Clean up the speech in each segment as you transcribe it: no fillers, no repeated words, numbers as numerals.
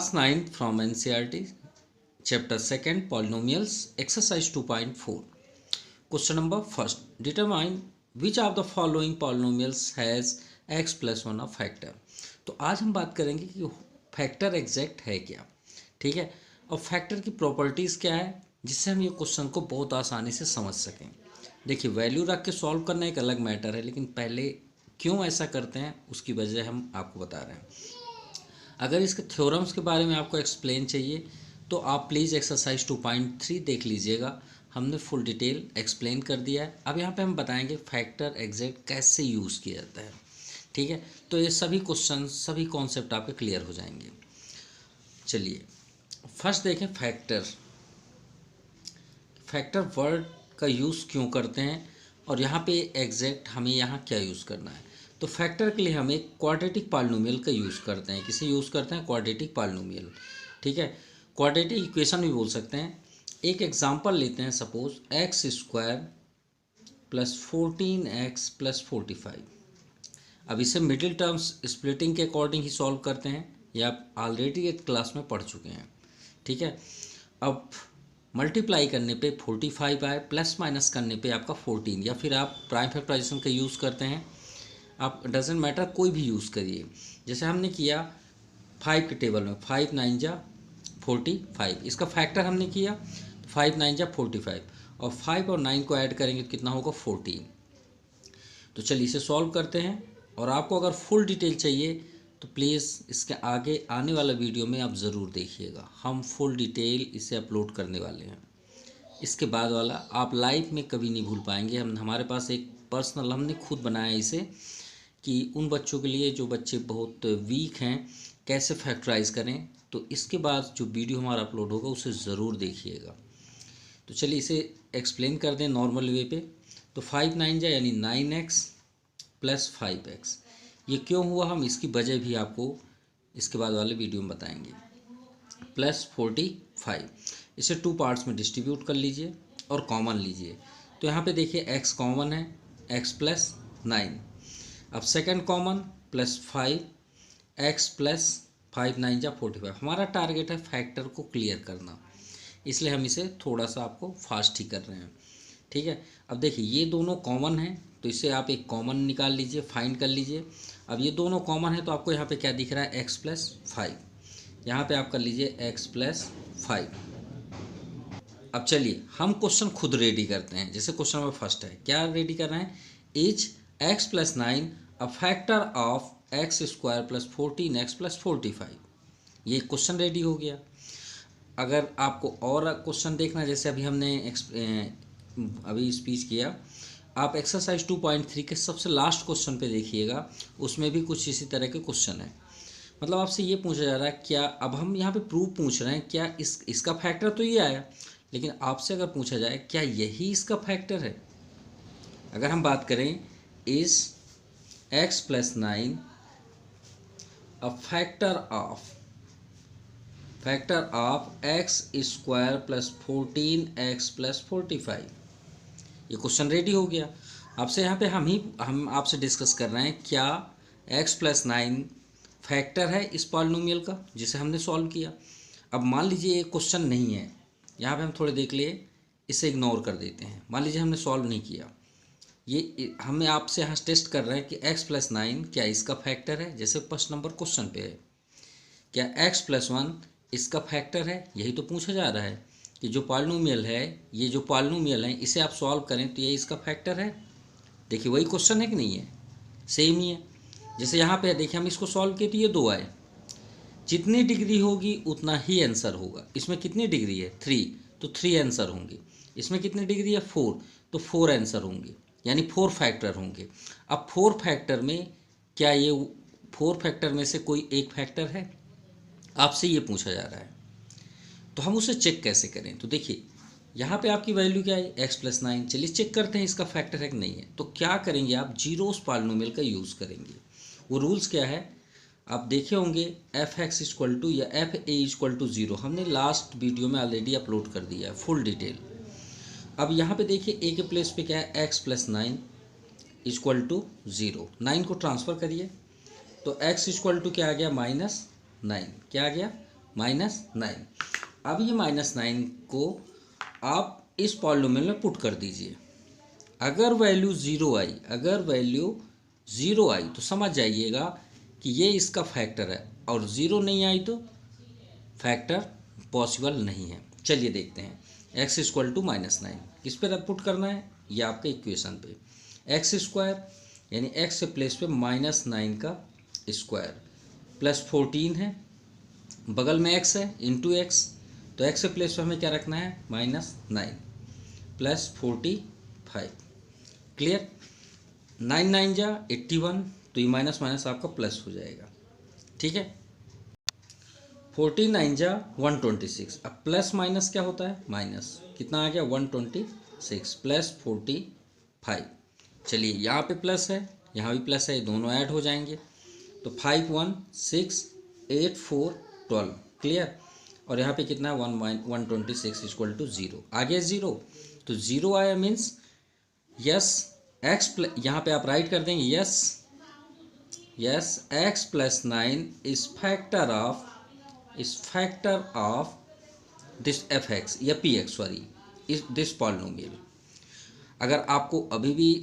Class 9 from NCERT, Chapter 2, Polynomials, Exercise 2.4. Question number first. Determine which of the following polynomials has x plus 1 of factor. तो आज हम बात करेंगे कि factor exact है क्या, ठीक है, और फैक्टर की प्रॉपर्टीज़ क्या है जिससे हम ये क्वेश्चन को बहुत आसानी से समझ सकें। देखिए, वैल्यू रख के सॉल्व करना एक अलग मैटर है, लेकिन पहले क्यों ऐसा करते हैं उसकी वजह हम आपको बता रहे हैं। अगर इसके थ्योरम्स के बारे में आपको एक्सप्लेन चाहिए तो आप प्लीज़ एक्सरसाइज 2.3 देख लीजिएगा, हमने फुल डिटेल एक्सप्लेन कर दिया है। अब यहाँ पे हम बताएंगे फैक्टर एग्जैक्ट कैसे यूज़ किया जाता है, ठीक है। तो ये सभी क्वेश्चन, सभी कॉन्सेप्ट आपके क्लियर हो जाएंगे। चलिए फर्स्ट देखें फैक्टर। फैक्टर वर्ड का यूज़ क्यों करते हैं और यहाँ पे एग्जैक्ट हमें यहाँ क्या यूज़ करना है। तो फैक्टर के लिए हम एक क्वाड्रेटिक पॉलिनोमियल का यूज़ करते हैं। किसे यूज़ करते हैं? क्वाड्रेटिक पॉलिनोमियल, ठीक है। क्वाड्रेटिक इक्वेशन भी बोल सकते हैं। एक एग्जांपल लेते हैं, suppose x square plus 14x plus 45। अब इसे मिडिल टर्म्स स्प्लिटिंग के अकॉर्डिंग ही सॉल्व करते हैं, ये आप ऑलरेडी एक क्लास में पढ़ चुके हैं, ठीक है। अब मल्टीप्लाई करने पे 45 आए, प्लस माइनस करने पे आपका 14, या फिर आप प्राइम फैक्टराइजेशन का यूज़ करते हैं, आप डजेंट मैटर कोई भी यूज़ करिए। जैसे हमने किया 5 के टेबल में 5 9 जा 45, इसका फैक्टर हमने किया 5 9 जा 45, और 5 और 9 को ऐड करेंगे तो कितना होगा 14। तो चलिए इसे सॉल्व करते हैं। और आपको अगर फुल डिटेल चाहिए तो प्लीज़ इसके आगे आने वाला वीडियो में आप ज़रूर देखिएगा, हम फुल डिटेल इसे अपलोड करने वाले हैं। इसके बाद वाला आप लाइफ में कभी नहीं भूल पाएंगे। हमारे पास एक पर्सनल हमने खुद बनाया इसे, कि उन बच्चों के लिए जो बच्चे बहुत वीक हैं कैसे फैक्टराइज करें। तो इसके बाद जो वीडियो हमारा अपलोड होगा उसे ज़रूर देखिएगा। तो चलिए इसे एक्सप्लेन कर दें नॉर्मल वे पे। तो 5 9 जा यानी 9x प्लस 5x, ये क्यों हुआ हम इसकी वजह भी आपको इसके बाद वाले वीडियो में बताएंगे। प्लस 45, इसे 2 पार्ट्स में डिस्ट्रीब्यूट कर लीजिए और कॉमन लीजिए। तो यहाँ पे देखिए x कॉमन है, x प्लस 9। अब second common plus 5x plus 5 9 जा 45। हमारा टारगेट है फैक्टर को क्लियर करना, इसलिए हम इसे थोड़ा सा आपको फास्ट ही कर रहे हैं, ठीक है। अब देखिए ये दोनों कॉमन हैं तो इसे आप एक कॉमन निकाल लीजिए, फाइंड कर लीजिए। अब ये दोनों कॉमन है तो आपको यहाँ पे क्या दिख रहा है? x plus 5। यहाँ पर आप कर लीजिए x प्लस 5। अब चलिए हम क्वेश्चन खुद रेडी करते हैं। जैसे क्वेश्चन नंबर फर्स्ट है, क्या रेडी कर रहे हैं? Is x plus 9 a factor of x square plus 14x plus 45। ये क्वेश्चन रेडी हो गया। अगर आपको और क्वेश्चन देखना, जैसे अभी हमने अभी स्पीच किया, आप एक्सरसाइज 2.3 के सबसे लास्ट क्वेश्चन पे देखिएगा, उसमें भी कुछ इसी तरह के क्वेश्चन है। मतलब आपसे ये पूछा जा रहा है क्या, अब हम यहाँ पे प्रूफ पूछ रहे हैं क्या इसका फैक्टर तो ये आया, लेकिन आपसे अगर पूछा जाए क्या यही इसका फैक्टर है। अगर हम बात करें is x plus 9 a factor of x square plus 14x plus 45, ये क्वेश्चन रेडी हो गया। आपसे यहाँ पे हम आपसे डिस्कस कर रहे हैं क्या x प्लस 9 फैक्टर है इस पॉलिनोमियल का जिसे हमने सॉल्व किया। अब मान लीजिए ये क्वेश्चन नहीं है, यहाँ पे हम थोड़े देख लिए, इसे इग्नोर कर देते हैं। मान लीजिए हमने सॉल्व नहीं किया, ये हमें आपसे यहाँ टेस्ट कर रहे हैं कि x प्लस 9 क्या इसका फैक्टर है, जैसे फर्स्ट नंबर क्वेश्चन पे है। क्या x प्लस 1 इसका फैक्टर है, यही तो पूछा जा रहा है कि जो पॉलिनोमियल है, ये जो पॉलिनोमियल है इसे आप सॉल्व करें तो ये इसका फैक्टर है। देखिए वही क्वेश्चन है कि नहीं है, सेम ही है। जैसे यहाँ पे देखिए हम इसको सॉल्व किए तो ये 2 आए, जितनी डिग्री होगी उतना ही आंसर होगा। इसमें कितनी डिग्री है? 3, तो 3 आंसर होंगे। इसमें कितनी डिग्री है? 4, तो 4 आंसर होंगे, यानी 4 फैक्टर होंगे। अब 4 फैक्टर में क्या ये 4 फैक्टर में से कोई एक फैक्टर है? आपसे ये पूछा जा रहा है, तो हम उसे चेक कैसे करें। तो देखिए यहाँ पे आपकी वैल्यू क्या है? x plus 9। चलिए चेक करते हैं इसका फैक्टर है कि नहीं है। तो क्या करेंगे आप? जीरोस पॉलिनोमियल का यूज़ करेंगे। वो रूल्स क्या है आप देखे होंगे, एफ एक्स इक्वल टू या एफ ए इक्वल टू 0, हमने लास्ट वीडियो में ऑलरेडी अपलोड कर दिया है फुल डिटेल। अब यहाँ पे देखिए ए के प्लेस पे क्या है? x plus 9 equal to 0। 9 को ट्रांसफ़र करिए तो x इक्वल टू क्या आ गया? -9। क्या आ गया? -9। अब ये -9 को आप इस पॉलिनोमियल में पुट कर दीजिए। अगर वैल्यू ज़ीरो आई तो समझ जाइएगा कि ये इसका फैक्टर है, और ज़ीरो नहीं आई तो फैक्टर पॉसिबल नहीं है। चलिए देखते हैं। x इक्वल टू -9 किस पे पुट करना है, ये आपके इक्वेशन पे एक्स स्क्वायर, यानी x के प्लेस पे -9 का स्क्वायर प्लस 14 है, बगल में x है इंटू एक्स, तो x के प्लेस पे हमें क्या रखना है -9 प्लस 45। क्लियर। 9 9 जा 81, तो ये माइनस माइनस आपका प्लस हो जाएगा। ठीक है। 14 9 जा 126। अब प्लस माइनस क्या होता है माइनस, कितना आ गया 126 प्लस 45। चलिए यहाँ पे प्लस है, यहाँ भी प्लस है, दोनों ऐड हो जाएंगे, तो 5 1 6 8 4 12। क्लियर। और यहाँ पे कितना 126 इक्वल टू 0 आ गया 0, तो 0 आया मीन्स यस एक्स प्लस, यहाँ पे आप राइट कर देंगे yes x plus 9 is factor of this F x या पी एक्स, सॉरी, इस दिस पॉलिनोमियल। अगर आपको अभी भी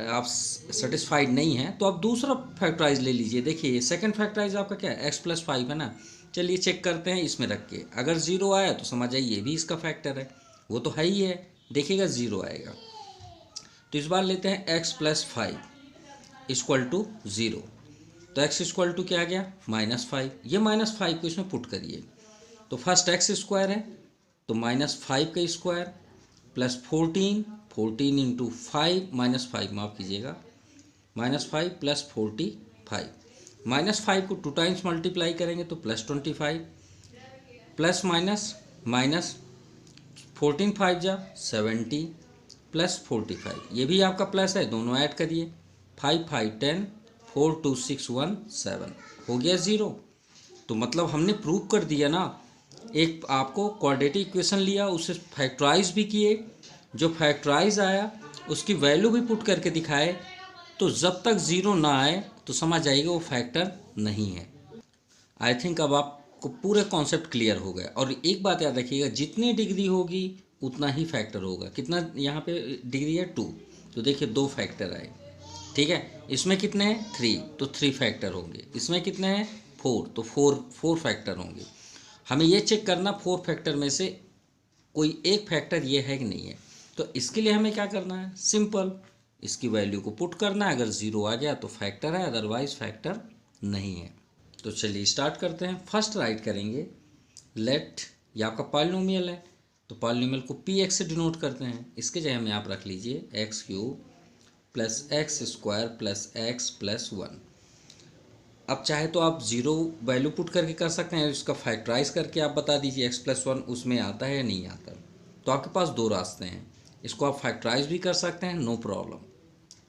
आप सेटिस्फाइड नहीं हैं तो आप दूसरा फैक्टराइज ले लीजिए। देखिए सेकंड फैक्टराइज आपका क्या है x+5 है ना। चलिए चेक करते हैं इसमें रख के, अगर 0 आया तो समझ आइए ये भी इसका फैक्टर है, वो तो है ही है, देखिएगा 0 आएगा। तो इस बार लेते हैं x+5 इक्वल टू 0, तो x इक्वल टू क्या आ गया -5। ये -5 को इसमें पुट करिए, तो फर्स्ट x स्क्वायर है तो -5 का स्क्वायर प्लस 14 इंटू 5 -5 माफ़ कीजिएगा -5 प्लस 45। -5 को 2 टाइम्स मल्टीप्लाई करेंगे तो +25 प्लस माइनस 14 5 जा 70 प्लस 45, ये भी आपका प्लस है, दोनों ऐड करिए 5 5 10 4 2 6 1 7 हो गया 0। तो मतलब हमने प्रूव कर दिया ना, एक आपको क्वाड्रेटिक इक्वेशन लिया, उसे फैक्टराइज भी किए, जो फैक्टराइज आया उसकी वैल्यू भी पुट करके दिखाए, तो जब तक 0 ना आए तो समझ जाइएगा वो फैक्टर नहीं है। आई थिंक अब आपको पूरे कॉन्सेप्ट क्लियर हो गया। और एक बात याद रखिएगा, जितनी डिग्री होगी उतना ही फैक्टर होगा। कितना यहाँ पे डिग्री है 2, तो देखिए 2 फैक्टर आए। ठीक है। इसमें कितने हैं 3, तो 3 फैक्टर होंगे। इसमें कितने हैं 4, तो 4 फैक्टर होंगे। हमें ये चेक करना 4 फैक्टर में से कोई एक फैक्टर ये है कि नहीं है। तो इसके लिए हमें क्या करना है, सिंपल इसकी वैल्यू को पुट करना है। अगर 0 आ गया तो फैक्टर है, अदरवाइज फैक्टर नहीं है। तो चलिए स्टार्ट करते हैं। फर्स्ट राइट करेंगे लेट, ये आपका पॉलिनोमियल है तो पॉलिनोमियल को पी एक्स से डिनोट करते हैं। इसके जगह में आप रख लीजिए x³ plus x² plus x plus 1। अब चाहे तो आप 0 वैल्यू पुट करके कर सकते हैं, इसका फैक्टराइज करके आप बता दीजिए x+1 उसमें आता है या नहीं आता। तो आपके पास 2 रास्ते हैं, इसको आप फैक्टराइज भी कर सकते हैं, नो प्रॉब्लम।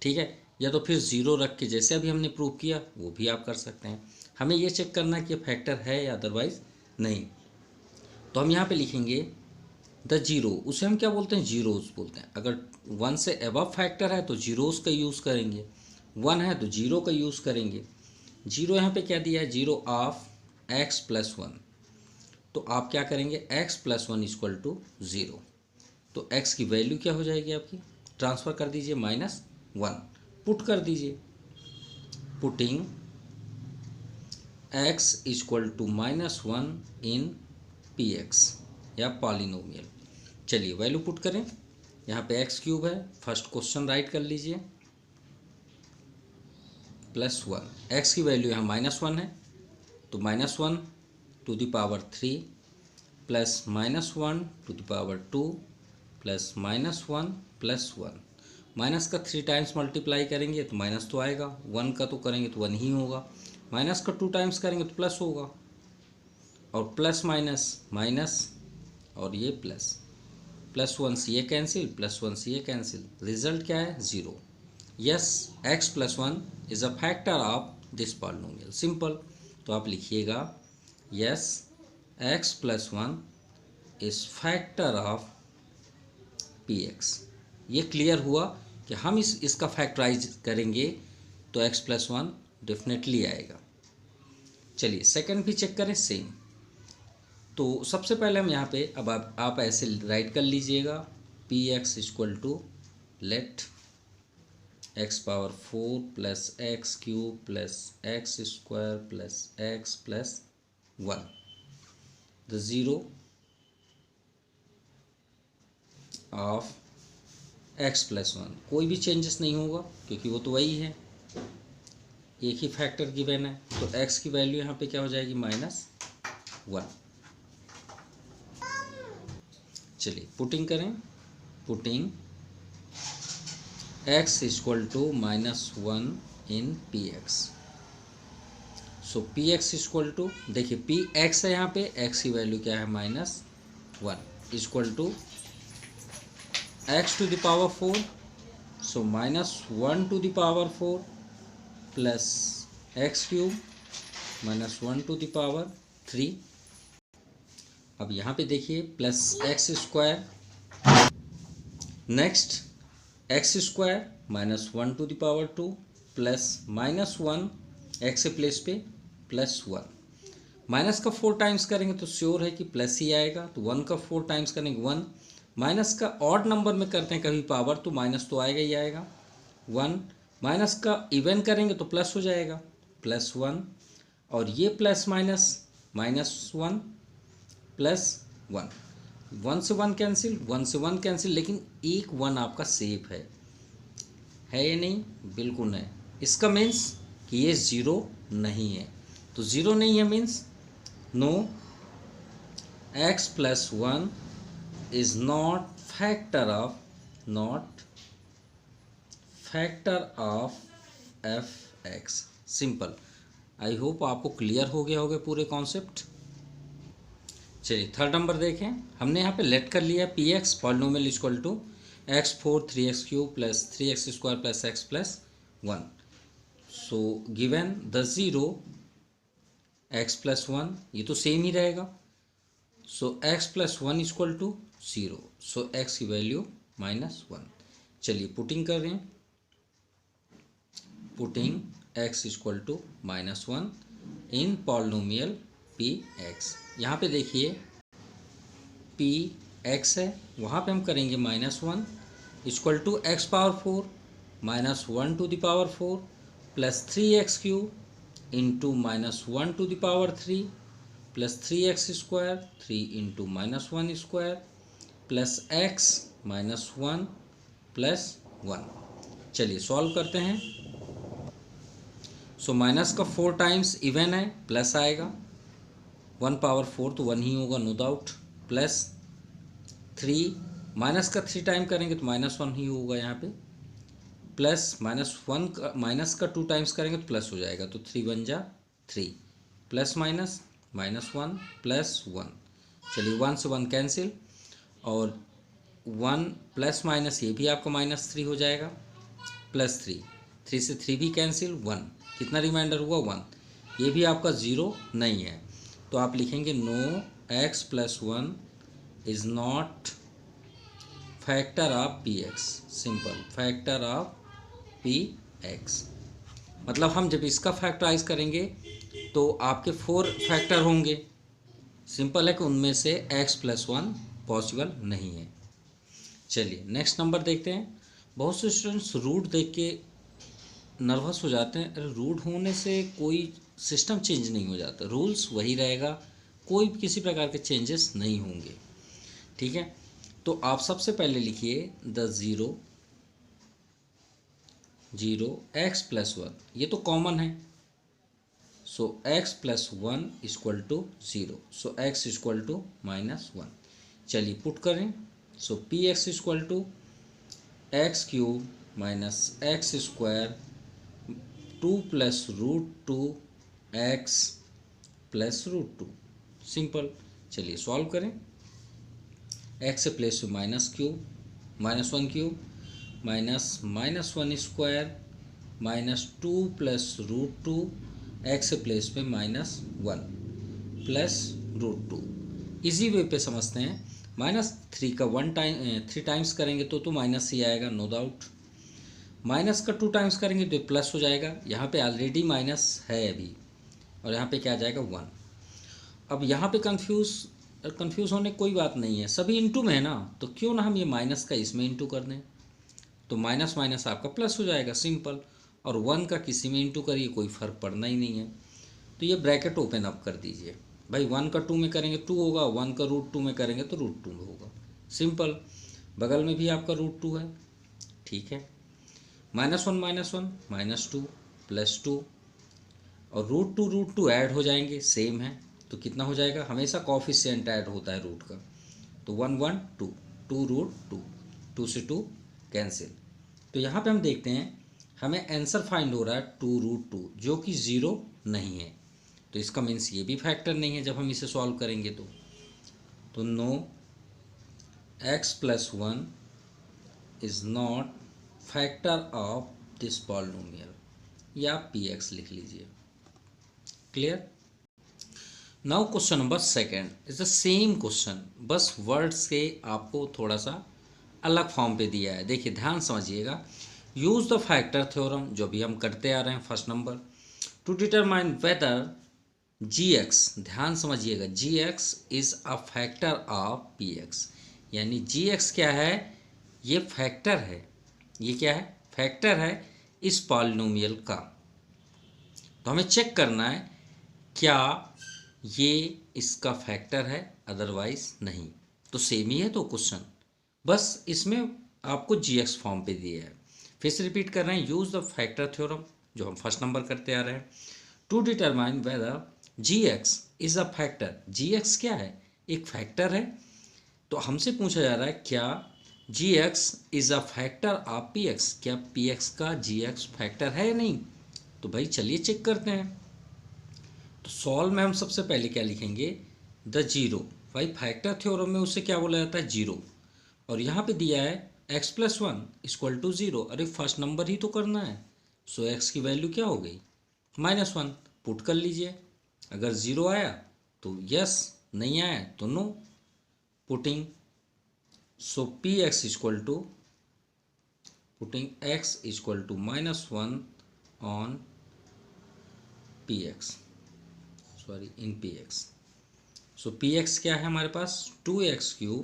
ठीक है। या तो फिर 0 रख के जैसे अभी हमने प्रूव किया वो भी आप कर सकते हैं। हमें ये चेक करना है कि फैक्टर है या अदरवाइज नहीं। तो हम यहाँ पे लिखेंगे द जीरो, उसे हम क्या बोलते हैं जीरोस बोलते हैं। अगर 1 से अबव फैक्टर है तो जीरोस का यूज़ करेंगे, 1 है तो 0 का यूज़ करेंगे। 0 यहाँ पे क्या दिया है 0 ऑफ x+1, तो आप क्या करेंगे x+1 इक्वल टू 0। तो x की वैल्यू क्या हो जाएगी आपकी, ट्रांसफ़र कर दीजिए -1, पुट कर दीजिए, putting x equal to -1 in px या पॉलिनोमियल। चलिए वैल्यू पुट करें। यहाँ पे x³ है, फर्स्ट क्वेश्चन राइट कर लीजिए +1, x की वैल्यू यहाँ -1 है तो -1 to the power 3 plus -1 to the power 2 plus -1 plus 1। Minus का 3 टाइम्स मल्टीप्लाई करेंगे तो माइनस तो आएगा, 1 का तो करेंगे तो 1 ही होगा, माइनस का 2 टाइम्स करेंगे तो प्लस होगा, और प्लस माइनस माइनस और ये +1 से ये कैंसिल, +1 से ये कैंसिल, रिजल्ट क्या है 0। Yes x+1 is a factor of this polynomial, simple. तो आप लिखिएगा yes x+1 is factor of px। ये क्लियर हुआ कि हम इसका फैक्टराइज करेंगे तो x+1 डेफिनेटली आएगा। चलिए सेकंड भी चेक करें, सेम तो सबसे पहले हम यहाँ पे अब आप ऐसे राइट कर लीजिएगा, P X equal to let X power 4 plus X cube plus X square plus X plus 1 the zero of X plus 1। कोई भी चेंजेस नहीं होगा क्योंकि वो तो वही है, एक ही फैक्टर गिवन है। तो एक्स की वैल्यू यहाँ पे क्या हो जाएगी, -1। चलिए पुटिंग करें, putting x equal to -1 in P X. So P X equal to, देखिए पी एक्स है यहाँ पे, x की वैल्यू क्या है -1 equal to x to the power 4, so -1 to the power 4 plus X cube -1 to the power 3। अब यहाँ पे देखिए plus X square, next X square -1 to the power 2 plus -1 X के प्लेस पे +1। माइनस का 4 टाइम्स करेंगे तो श्योर है कि प्लस ही आएगा, तो 1 का 4 टाइम्स करेंगे 1। माइनस का ऑड नंबर में करते हैं कभी पावर, तो माइनस तो आएगा ही आएगा 1। माइनस का इवन करेंगे तो प्लस हो जाएगा +1, और ये प्लस माइनस -1 +1। 1 से 1 कैंसिल, 1 से 1 कैंसिल, लेकिन एक 1 आपका सेफ है या नहीं? बिल्कुल है। इसका मीन्स कि ये ज़ीरो नहीं है, तो ज़ीरो नहीं है means no x plus 1 is not factor of F X. Simple. I hope आपको क्लियर हो गया होगा पूरे कॉन्सेप्ट। चलिए थर्ड नंबर देखें, हमने यहाँ पे लेट कर लिया P X polynomial equal to x4 3x cube plus 3x square plus x plus 1। So given the zero x plus 1, ये तो सेम ही रहेगा। So x plus 1 equal to 0, so x की वैल्यू -1। चलिए पुटिंग कर रहे हैं, putting x equal to -1 in polynomial P X. यहाँ पे देखिए पी एक्स है, वहाँ पे हम करेंगे -1 equal to X power 4 -1 to the power 4 plus 3x cube into -1 to the power 3 plus 3x square 3 into -1 square plus x -1 plus 1। चलिए solve करते हैं। सो माइनस का 4 टाइम्स इवन है, प्लस आएगा 1 पावर 4 तो 1 ही होगा नो डाउट, प्लस 3 माइनस का 3 time करेंगे तो -1 ही होगा यहाँ पे, प्लस -1 का माइनस का 2 टाइम्स करेंगे तो प्लस हो जाएगा, तो 3 1 जा 3 प्लस -1 प्लस 1। चलिए 1 से 1 कैंसिल, और 1 प्लस माइनस ये भी आपका -3 हो जाएगा, प्लस 3 से 3 भी कैंसिल, 1 कितना रिमाइंडर हुआ 1। ये भी आपका ज़ीरो नहीं है, तो आप लिखेंगे no x plus 1 is not factor of P X. Simple, factor of P X मतलब हम जब इसका फैक्टराइज करेंगे तो आपके 4 फैक्टर होंगे। सिंपल है कि उनमें से x प्लस 1 पॉसिबल नहीं है। चलिए नेक्स्ट नंबर देखते हैं। बहुत से स्टूडेंट्स रूट देख के नर्वस हो जाते हैं। अरे रूट होने से कोई सिस्टम चेंज नहीं हो जाता, रूल्स वही रहेगा, कोई किसी प्रकार के चेंजेस नहीं होंगे। ठीक है, तो आप सबसे पहले लिखिए द ज़ीरो x प्लस 1, ये तो कॉमन है, so x plus 1 equal to 0, so x equal to -1। चलिए पुट करें, so P X equal to X cube minus X square 2 plus √2 x plus √2। Simple. चलिए सॉल्व करें, x से place में -1 cube -1 square -2 plus √2 x से place में -1 plus √2। इसी वे पे समझते हैं। -3 का 3 टाइम्स करेंगे तो माइनस ही आएगा नो डाउट। माइनस का 2 टाइम्स करेंगे तो प्लस हो जाएगा, यहाँ पे ऑलरेडी माइनस है अभी, और यहाँ पे क्या आ जाएगा 1। अब यहाँ पे कंफ्यूज कंफ्यूज होने की कोई बात नहीं है, सभी इंटू में है ना, तो क्यों ना हम ये माइनस का इसमें इंटू कर दें, तो माइनस माइनस आपका प्लस हो जाएगा, सिंपल। और 1 का किसी में इंटू करिए, कोई फ़र्क पड़ना ही नहीं है। तो ये ब्रैकेट ओपन अप कर दीजिए भाई, 1 का 2 में करेंगे 2 होगा, 1 का √2 में करेंगे तो √2 होगा, सिंपल। बगल में भी आपका √2 है, ठीक है। -1 -1 -2 +2 और √2 ऐड हो जाएंगे, सेम है, तो कितना हो जाएगा, हमेशा कॉफिशिएंट ऐड होता है रूट का, तो 1 1 2 2√2, 2 से 2 कैंसिल। तो यहाँ पे हम देखते हैं हमें आंसर फाइंड हो रहा है 2√2, जो कि 0 नहीं है, तो इसका मीन्स ये भी फैक्टर नहीं है जब हम इसे सॉल्व करेंगे तो no x+1 is not factor of this polynomial, या px लिख लीजिए, clear. Now question number second is the same question, बस वर्ड्स के आपको थोड़ा सा अलग फॉर्म पे दिया है। देखिए ध्यान समझिएगा, यूज द फैक्टर थ्योरम, जो भी हम करते आ रहे हैं first number, to determine whether gx, ध्यान समझिएगा, gx is a factor of px, यानी gx क्या है, ये फैक्टर है, ये क्या है, फैक्टर है इस पॉलिनोमियल का। तो हमें चेक करना है क्या ये इसका फैक्टर है, अदरवाइज नहीं, तो सेम ही है तो क्वेश्चन, बस इसमें आपको gx फॉर्म पे दिया है। फिर से रिपीट कर रहे हैं, यूज द फैक्टर थ्योरम, जो हम फर्स्ट नंबर करते आ रहे हैं, to determine whether gx is a factor, gx क्या है, एक फैक्टर है। तो हमसे पूछा जा रहा है क्या gx is a factor of px, क्या px का gx फैक्टर है या नहीं। तो भाई चलिए चेक करते हैं। तो सॉल्व में हम सबसे पहले क्या लिखेंगे, द जीरो, भाई फैक्टर थ्योरम में उससे क्या बोला जाता है, जीरो, और यहाँ पे दिया है x+1 = 0, अरे फर्स्ट नंबर ही तो करना है, सो x की वैल्यू क्या हो गई, -1, पुट कर लीजिए, अगर 0 आया तो यस, नहीं आया तो no, putting, so px = putting x = -1 on px, sorry in px, so px क्या है हमारे पास, 2x³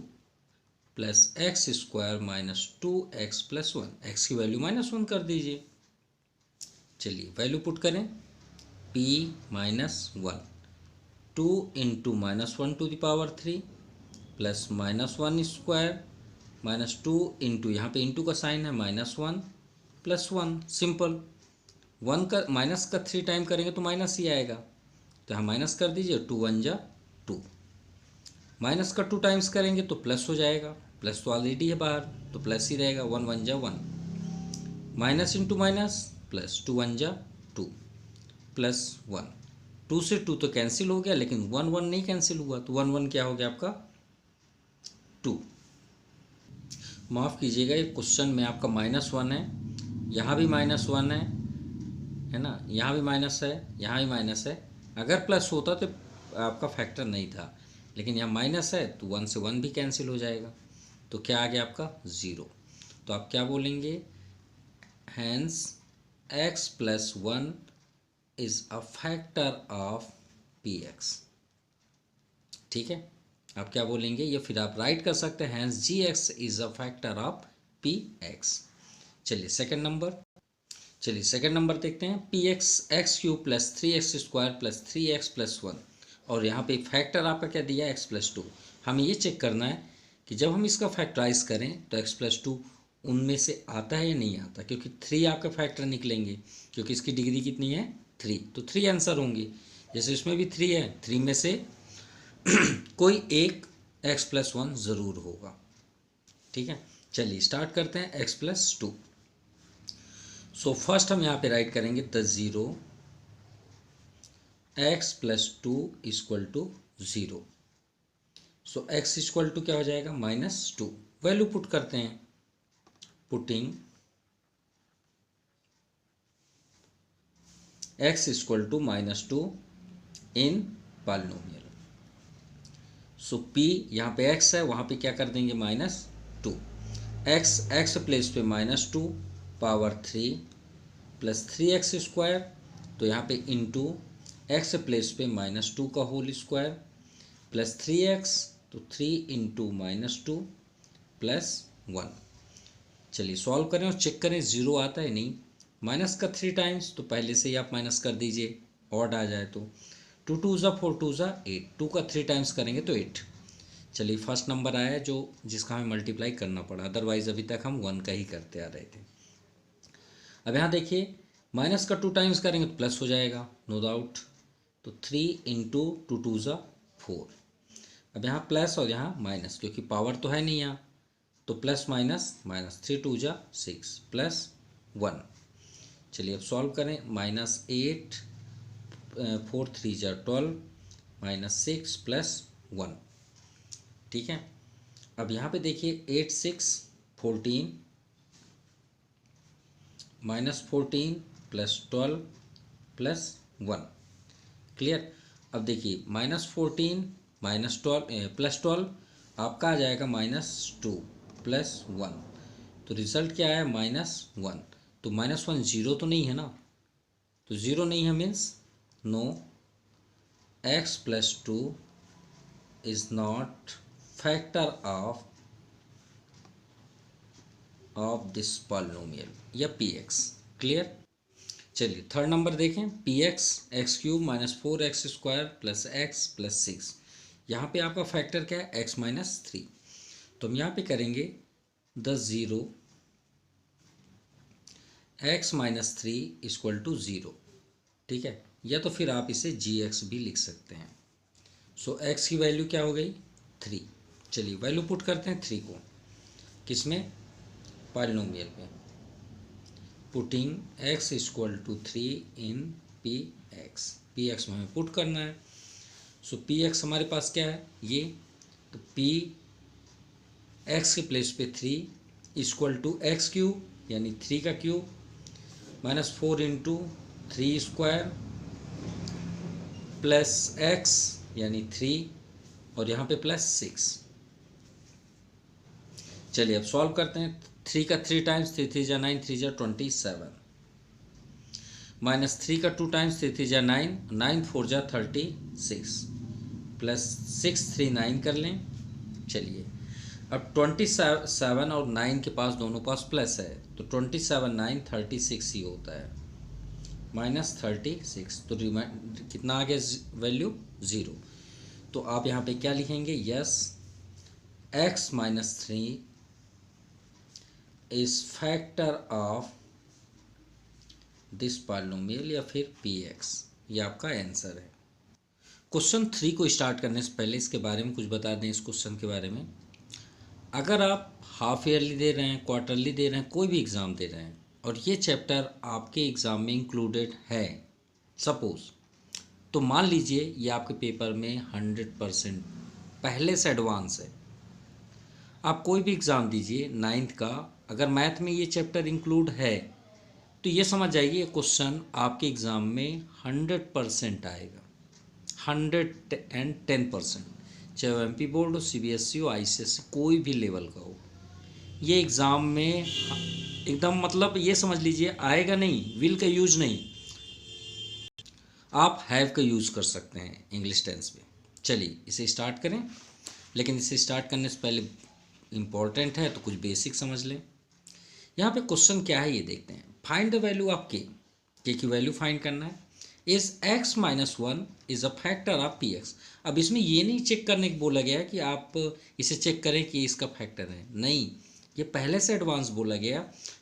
+ x² - 2x + 1, x की वैल्यू -1 कर दीजिए। चलिए वैल्यू पुट करें, p - 1 2 × -1⁻³ प्लस -1² -2 इंटू, यहाँ पे इंटू का साइन है, -1 + 1, सिंपल। 1 का माइनस का 3 टाइम करेंगे तो माइनस ही आएगा, तो यहाँ माइनस कर दीजिए, 2 1 जा 2, माइनस का 2 टाइम्स करेंगे तो प्लस हो जाएगा, प्लस तो ऑलरेडी है बाहर तो प्लस ही रहेगा, 1 1 जा 1, माइनस इंटू माइनस प्लस, 2 1 जा 2 +1, 2 से 2 तो कैंसिल हो गया, लेकिन 1 1 नहीं कैंसिल हुआ, तो 1 1 क्या हो गया आपका 2। माफ़ कीजिएगा, ये क्वेश्चन में आपका -1 है, यहाँ भी -1 है ना, यहाँ भी माइनस है, यहाँ भी माइनस है, अगर प्लस होता तो आपका फैक्टर नहीं था, लेकिन यहाँ माइनस है तो 1 से 1 भी कैंसिल हो जाएगा, तो क्या आ गया आपका 0। तो आप क्या बोलेंगे, hence x+1 is a factor of px, ठीक है, आप क्या बोलेंगे, ये फिर आप राइट कर सकते हैं, hence gx is a factor of px। चलिए सेकंड नंबर देखते हैं, px x³ + 3x² + 3x + 1, और यहाँ पे फैक्टर आपका क्या दिया है, x+2। हमें ये चेक करना है कि जब हम इसका फैक्टराइज करें तो x+2 उनमें से आता है या नहीं आता, क्योंकि 3 आपका फैक्टर निकलेंगे, क्योंकि इसकी डिग्री कितनी है 3, तो 3 आंसर होंगे, जैसे इसमें भी 3 है, 3 में से कोई एक x+1 ज़रूर होगा, ठीक है। चलिए स्टार्ट करते हैं, x+2। सो फर्स्ट हम यहाँ पे राइट करेंगे the zero x+2 = 0, so x = क्या हो जाएगा, -2, वैल्यू पुट करते हैं, पुटिंग x = -2 इन पॉलिनोमियल, सो p यहाँ पे x है, वहाँ पे क्या कर देंगे, -2, x प्लेस पे -2 पावर 3 + 3x², तो यहाँ पे इंटू x प्लेस पे -2 का होल स्क्वायर प्लस 3x, तो 3 इंटू -2 प्लस 1। चलिए सॉल्व करें और चेक करें ज़ीरो आता है नहीं। माइनस का 3 टाइम्स, तो पहले से ही आप माइनस कर दीजिए, ऑड आ जाए तो 2 2 ज़ा 4 2 ज़ा 8, 2 का 3 टाइम्स करेंगे तो 8। चलिए फर्स्ट नंबर आया जो जिसका हमें मल्टीप्लाई करना पड़ा, अदरवाइज़ अभी तक हम 1 का ही करते आ रहे थे। अब यहाँ देखिए माइनस का 2 टाइम्स करेंगे तो प्लस हो जाएगा, नो डाउट। तो 3 इंटू 2 2 ज़ा 4। अब यहाँ प्लस और यहाँ माइनस, क्योंकि पावर तो है नहीं यहाँ, तो प्लस माइनस माइनस, 3 2 ज़ा 6 प्लस 1। चलिए अब सॉल्व करें, -8 4 3 ज़ा 12 -6 प्लस 1। ठीक है, अब यहाँ पे देखिए 8 6 14 -14 प्लस 12 प्लस 1। क्लियर। अब देखिए -14 -12 प्लस 12 आपका आ जाएगा -2 प्लस 1। तो रिजल्ट क्या है -1। तो -1 ज़ीरो तो नहीं है ना, तो ज़ीरो नहीं है means no, x plus 2 is not factor of this polynomial या px। क्लियर। चलिए थर्ड नंबर देखें, px x³ -4x² plus x plus 6। यहाँ पे आपका फैक्टर क्या है x -3। तो हम यहाँ पे करेंगे the zero x -3 equal to 0। ठीक है, या तो फिर आप इसे gx भी लिख सकते हैं। सो x की वैल्यू क्या हो गई 3। चलिए वैल्यू पुट करते हैं 3 को, किसमें, पॉलिनोमियल में। Putting x equal to 3 in px में हमें पुट करना है। सो px हमारे पास क्या है ये, तो x के प्लेस पे 3 इक्वल टू x³ यानी 3 का cube -4 into 3 square plus x यानी 3 और यहाँ पे प्लस 6। चलिए अब सॉल्व करते हैं। 3 का 3 टाइम्स 3 3 जा 9 3 जा 27 -3 का 2 टाइम्स 3 3 जा 9 9 4 जा 36 प्लस 6 3 9 कर लें। चलिए अब 27 और 9 के पास दोनों पास प्लस है, तो 27 9 36 ही होता है, -36। तो कितना आ गया वैल्यू 0। तो आप यहाँ पे क्या लिखेंगे, yes x -3 is factor of this polynomial या फिर px। ये आपका आंसर है। क्वेश्चन 3 को स्टार्ट करने से पहले इसके बारे में कुछ बता दें। इस क्वेश्चन के बारे में, अगर आप हाफ ईयरली दे रहे हैं, क्वार्टरली दे रहे हैं, कोई भी एग्ज़ाम दे रहे हैं और ये चैप्टर आपके एग्ज़ाम में इंक्लूडेड है सपोज़, तो मान लीजिए ये आपके पेपर में 100% पहले से एडवांस है। आप कोई भी एग्ज़ाम दीजिए 9th का, अगर मैथ में ये चैप्टर इंक्लूड है तो ये समझ जाइए ये क्वेश्चन आपके एग्ज़ाम में 100% आएगा, 110%। चाहे वो MP बोर्ड हो, CBSE हो, ICSE, कोई भी लेवल का हो, ये एग्ज़ाम में एकदम मतलब ये समझ लीजिए आएगा नहीं, विल का यूज नहीं, आप हैव का यूज़ कर सकते हैं इंग्लिश टेंस में। चलिए इसे स्टार्ट करें, लेकिन इसे स्टार्ट करने से पहले इम्पॉर्टेंट है तो कुछ बेसिक समझ लें। यहाँ पे क्वेश्चन क्या है ये देखते हैं। फाइंड द वैल्यू ऑफ के की वैल्यू फाइंड करना है। Is x -1 is a factor of px। अब इसमें ये नहीं चेक करने को बोला गया कि आप इसे चेक करें कि इसका फैक्टर है, नहीं, ये पहले से एडवांस बोला गया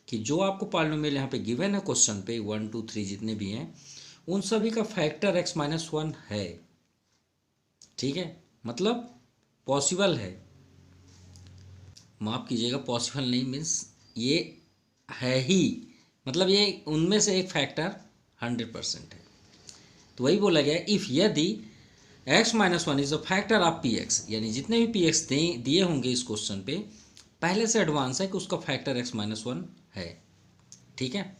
कि जो आपको पॉलिनोमियल यहाँ पे गिवन है क्वेश्चन पे 1 2 3 जितने भी हैं उन सभी का फैक्टर x -1 है। ठीक है, मतलब पॉसिबल है, माफ़ कीजिएगा, पॉसिबल नहीं मीन्स ये है ही, मतलब ये उनमें से एक फैक्टर 100% है। तो वही बोला गया इफ़ यदि x -1 is a factor of px, यानी जितने भी px दिए होंगे इस क्वेश्चन पे पहले से एडवांस है कि उसका फैक्टर x -1 है। ठीक है,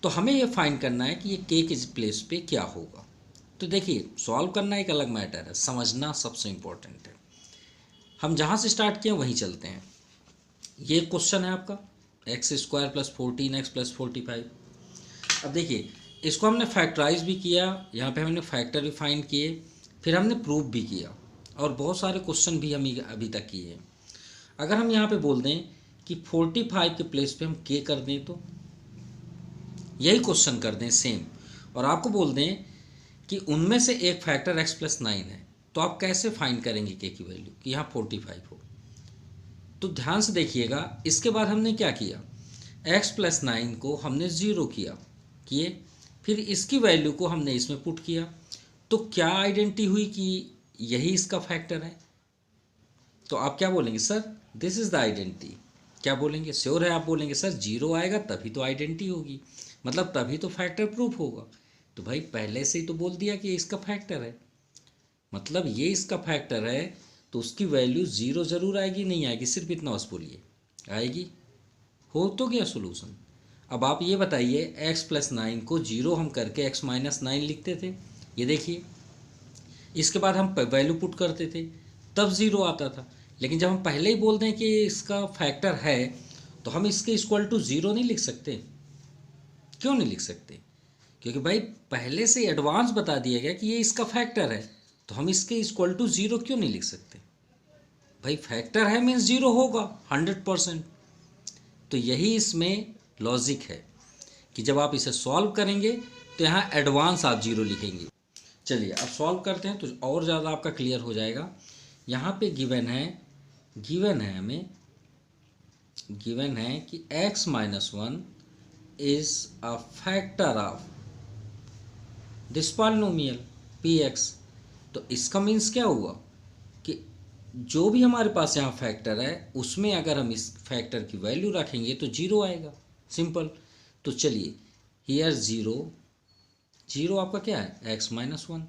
तो हमें ये फाइंड करना है कि ये k के प्लेस पे क्या होगा। तो देखिए सॉल्व करना एक अलग मैटर है, समझना सबसे इम्पोर्टेंट है। हम जहाँ से स्टार्ट किए वहीं चलते हैं। ये क्वेश्चन है आपका x² + 14x + 45। अब देखिए इसको हमने फैक्टराइज भी किया, यहाँ पे हमने फैक्टर भी फाइंड किए, फिर हमने प्रूव भी किया। और बहुत सारे क्वेश्चन भी हम अभी तक किए हैं। अगर हम यहाँ पे बोल दें कि 45 के प्लेस पे हम के कर दें, तो यही क्वेश्चन कर दें सेम, और आपको बोल दें कि उनमें से एक फैक्टर x प्लस 9 है, तो आप कैसे फाइंड करेंगे के की वैल्यू कि यहाँ 45 हो। तो ध्यान से देखिएगा, इसके बाद हमने क्या किया, x प्लस 9 को हमने ज़ीरो किए, फिर इसकी वैल्यू को हमने इसमें पुट किया, तो क्या आइडेंटिटी हुई कि यही इसका फैक्टर है। तो आप क्या बोलेंगे, sir this is the identity. क्या बोलेंगे, श्योर है आप बोलेंगे सर जीरो आएगा तभी तो आइडेंटिटी होगी, मतलब तभी तो फैक्टर प्रूफ होगा। तो भाई पहले से ही तो बोल दिया कि इसका फैक्टर है, मतलब ये इसका फैक्टर है, तो उसकी वैल्यू ज़ीरो ज़रूर आएगी, नहीं आएगी, सिर्फ इतना बस बोलिए, आएगी। हो तो गया सोल्यूशन। अब आप ये बताइए, x प्लस 9 को जीरो हम करके x माइनस 9 लिखते थे, ये देखिए, इसके बाद हम वैल्यू पुट करते थे तब ज़ीरो आता था, लेकिन जब हम पहले ही बोल दें कि इसका फैक्टर है, तो हम इसके इक्वल टू ज़ीरो नहीं लिख सकते। क्यों नहीं लिख सकते, क्योंकि भाई पहले से एडवांस बता दिया गया कि ये इसका फैक्टर है, तो हम इसके इक्वल टू ज़ीरो क्यों नहीं लिख सकते। भाई फैक्टर है मीन्स ज़ीरो होगा 100%। तो यही इसमें लॉजिक है कि जब आप इसे सॉल्व करेंगे तो यहाँ एडवांस आप जीरो लिखेंगे। चलिए अब सॉल्व करते हैं तो और ज़्यादा आपका क्लियर हो जाएगा। यहाँ पे गिवन है हमें गिवन है कि x minus 1 is a factor of this polynomial px। तो इसका मीन्स क्या हुआ कि जो भी हमारे पास यहाँ फैक्टर है उसमें अगर हम इस फैक्टर की वैल्यू रखेंगे तो जीरो आएगा, सिंपल। तो चलिए हियर जीरो आपका क्या है, x minus 1,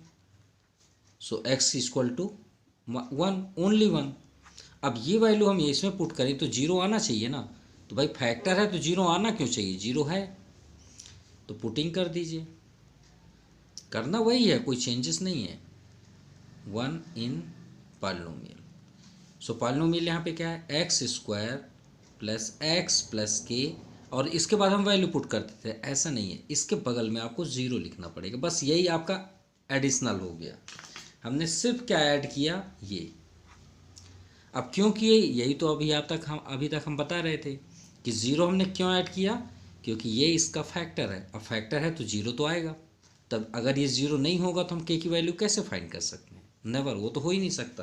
so x equal to 1, only 1। अब ये वैल्यू हम ये इसमें पुट करें तो जीरो आना चाहिए ना, तो भाई फैक्टर है तो जीरो आना क्यों चाहिए, जीरो है तो पुटिंग कर दीजिए, करना वही है, कोई चेंजेस नहीं है, 1 इन पॉलिनोमियल। सो पॉलिनोमियल यहाँ पे क्या है, x square plus X plus के, और इसके बाद हम वैल्यू पुट करते थे, ऐसा नहीं है, इसके बगल में आपको ज़ीरो लिखना पड़ेगा, बस यही आपका एडिशनल हो गया। हमने सिर्फ क्या ऐड किया, ये। अब क्यों किए, यही तो अभी तक हम बता रहे थे कि ज़ीरो हमने क्यों ऐड किया, क्योंकि ये इसका फैक्टर है, अब फैक्टर है तो ज़ीरो तो आएगा। तब अगर ये ज़ीरो नहीं होगा तो हम के की वैल्यू कैसे फाइंड कर सकते हैं, नेवर, वो तो हो ही नहीं सकता।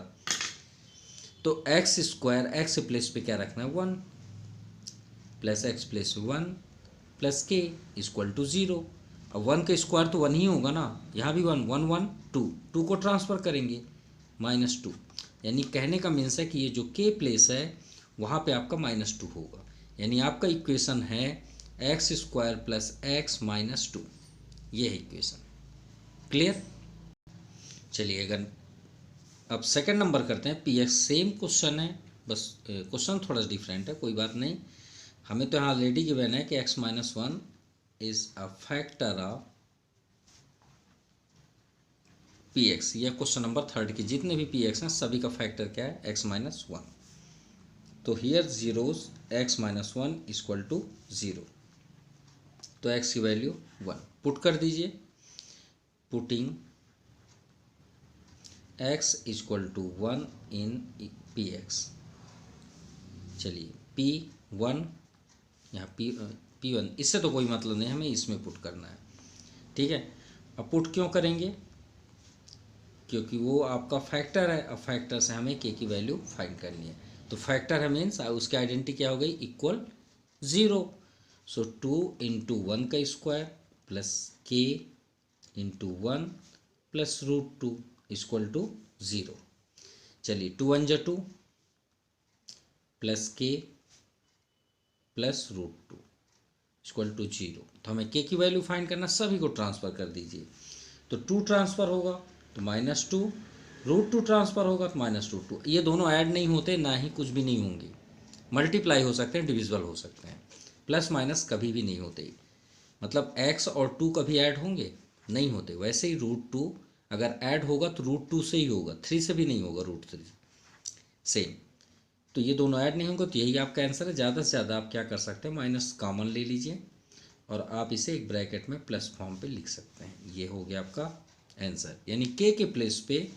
तो एक्स स्क्वायर, एक्स प्लेस पे क्या रखना है, 1 प्लस एक्स प्लेस 1 प्लस के इक्वल टू ज़ीरो। अब 1 का स्क्वायर तो 1 ही होगा ना, यहाँ भी 1 1 1 2 को ट्रांसफ़र करेंगे -2, यानी कहने का मीन्स है कि ये जो के प्लेस है वहाँ पे आपका -2 होगा, यानी आपका इक्वेशन है x square plus x minus 2, ये है इक्वेशन। क्लियर। चलिए अगर अब सेकंड नंबर करते हैं, पी एक्स सेम क्वेश्चन है, बस क्वेश्चन थोड़ा डिफरेंट है, कोई बात नहीं। हमें तो यहाँ ऑलरेडी गिवन है कि x minus 1 is a factor of P x. यह क्वेश्चन नंबर थर्ड की जितने भी पी एक्स हैं सभी का फैक्टर क्या है, x माइनस 1। तो here zeros x minus 1 equal to 0, तो x की वैल्यू 1 पुट कर दीजिए, putting x equal to 1 in P X. चलिए P1, यहाँ P1, इससे तो कोई मतलब नहीं, हमें इसमें पुट करना है, ठीक है। अब पुट क्यों करेंगे, क्योंकि वो आपका फैक्टर है, अब फैक्टर से हमें के की वैल्यू फाइंड करनी है। तो फैक्टर है मीन्स उसकी आइडेंटिटी क्या हो गई, इक्वल 0। सो 2 इंटू 1 का स्क्वायर प्लस के इंटू 1 प्लस √2 इक्वल टू 0। चलिए 2 1 × 2 प्लस के प्लस √2 इक्वल टू 0। तो हमें के की वैल्यू फाइंड करना, सभी को ट्रांसफ़र कर दीजिए, तो 2 ट्रांसफ़र होगा तो -2, √2 ट्रांसफ़र होगा तो -√2। ये दोनों ऐड नहीं होते, ना ही कुछ भी नहीं होंगे, मल्टीप्लाई हो सकते हैं, डिविजिबल हो सकते हैं, प्लस माइनस कभी भी नहीं होते। मतलब x और 2 कभी ऐड होंगे, नहीं होते। वैसे ही √2 अगर ऐड होगा तो √2 से ही होगा, 3 से भी नहीं होगा, √3 सेम। तो ये दोनों ऐड नहीं होंगे, तो यही आपका आंसर है। ज़्यादा से ज़्यादा आप क्या कर सकते हैं, माइनस कॉमन ले लीजिए और आप इसे एक ब्रैकेट में प्लस फॉर्म पे लिख सकते हैं। ये हो गया आपका आंसर, यानी के प्लेस पे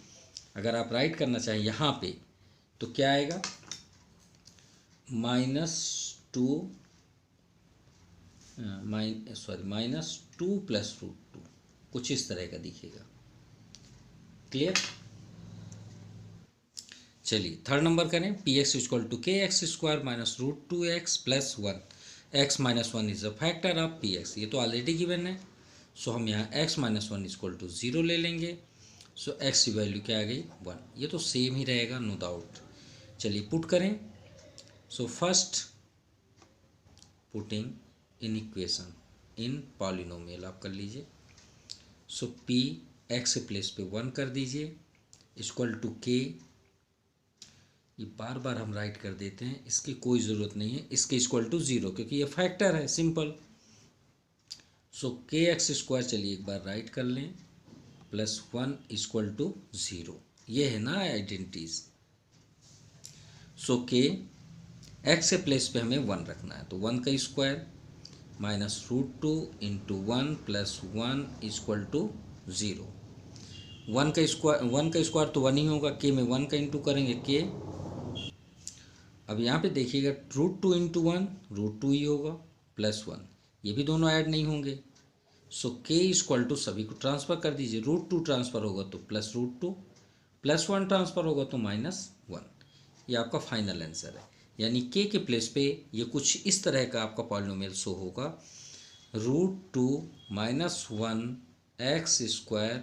अगर आप राइट करना चाहें यहाँ पे तो क्या आएगा, -2 -2 + √2, कुछ इस तरह का दिखेगा। क्लियर। चलिए थर्ड नंबर करें। px = kx² - √2x + 1, x - 1 is a factor of px, ये तो ऑलरेडी गिवन है। सो हम यहाँ x - 1 = 0 ले लेंगे। सो x की वैल्यू क्या आ गई, 1। ये तो सेम ही रहेगा, नो डाउट। चलिए पुट करें। So first putting in equation in polynomial आप कर लीजिए। सो p x के प्लेस पे 1 कर दीजिए, = k, ये बार बार हम राइट कर देते हैं, इसकी कोई ज़रूरत नहीं है, इसके =0 क्योंकि ये फैक्टर है, सिंपल। सो kx², चलिए एक बार राइट कर लें, +1 = 0, ये है ना आइडेंटिटीज। सो k x के प्लेस पे हमें 1 रखना है, तो 1 का स्क्वायर -√2 × 1 + 1 = 0। 1 का स्क्वायर तो 1 ही होगा, k में 1 का इंटू करेंगे k। अब यहाँ पे देखिएगा √2 × 1 √2 ही होगा, +1, ये भी दोनों ऐड नहीं होंगे। सो k सभी को ट्रांसफ़र कर दीजिए, √2 ट्रांसफ़र होगा तो +√2, +1 ट्रांसफ़र होगा तो -1। ये आपका फाइनल आंसर है। यानी k के प्लेस पे ये कुछ इस तरह का आपका पॉलिनोमियल शो होगा, √2 - 1 x²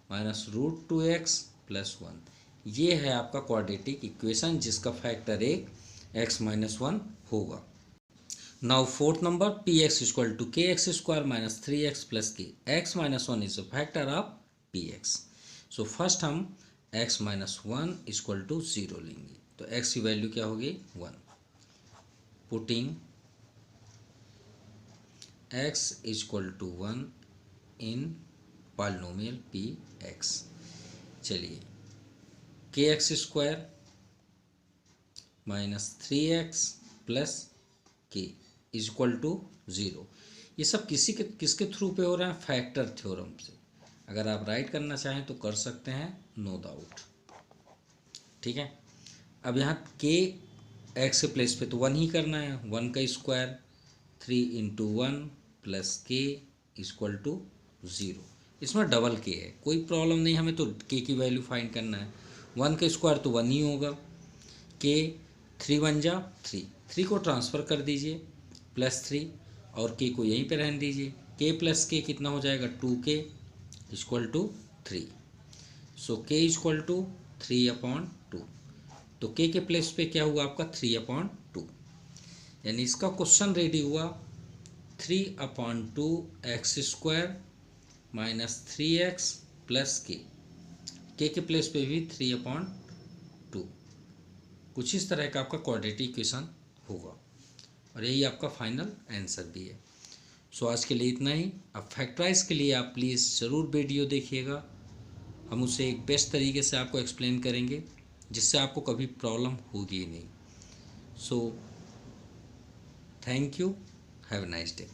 - √2x + 1। ये है आपका क्वाड्रेटिक इक्वेशन जिसका फैक्टर एक x - 1 होगा। Now fourth number, px = kx² - 3x + k, x - 1 is a factor of px। So first हम x - 1 = 0 लेंगे, तो x की वैल्यू क्या होगी, 1। Putting x = 1 in polynomial px। चलिए kx² - 3x + k = 0। ये सब किसके थ्रू पे हो रहा है, फैक्टर थ्योरम से। अगर आप राइट करना चाहें तो कर सकते हैं, नो डाउट। ठीक है। अब यहाँ k x के प्लेस पे तो 1 ही करना है, 1 का स्क्वायर 3 × 1 + k = 0। इसमें डबल k है, कोई प्रॉब्लम नहीं, हमें तो k की वैल्यू फाइंड करना है। 1 का स्क्वायर तो 1 ही होगा, k 3 × 1 = 3, 3 को ट्रांसफ़र कर दीजिए, +3, और k को यहीं पे रहने दीजिए। k + k कितना हो जाएगा, 2k = 3। सो k = 3/2, तो k के प्लेस पे क्या हुआ आपका, 3/2। यानी इसका क्वेश्चन रेडी हुआ, 3/2 x² - 3x + k। k के प्लेस पे भी 3/2, कुछ इस तरह का आपका क्वाड्रेटिक इक्वेशन होगा, और यही आपका फाइनल आंसर भी है। सो आज के लिए इतना ही। अब फैक्टराइज के लिए आप प्लीज़ ज़रूर वीडियो देखिएगा, हम उसे एक बेस्ट तरीके से आपको एक्सप्लेन करेंगे जिससे आपको कभी प्रॉब्लम होगी ही नहीं। So thank you, have a nice day.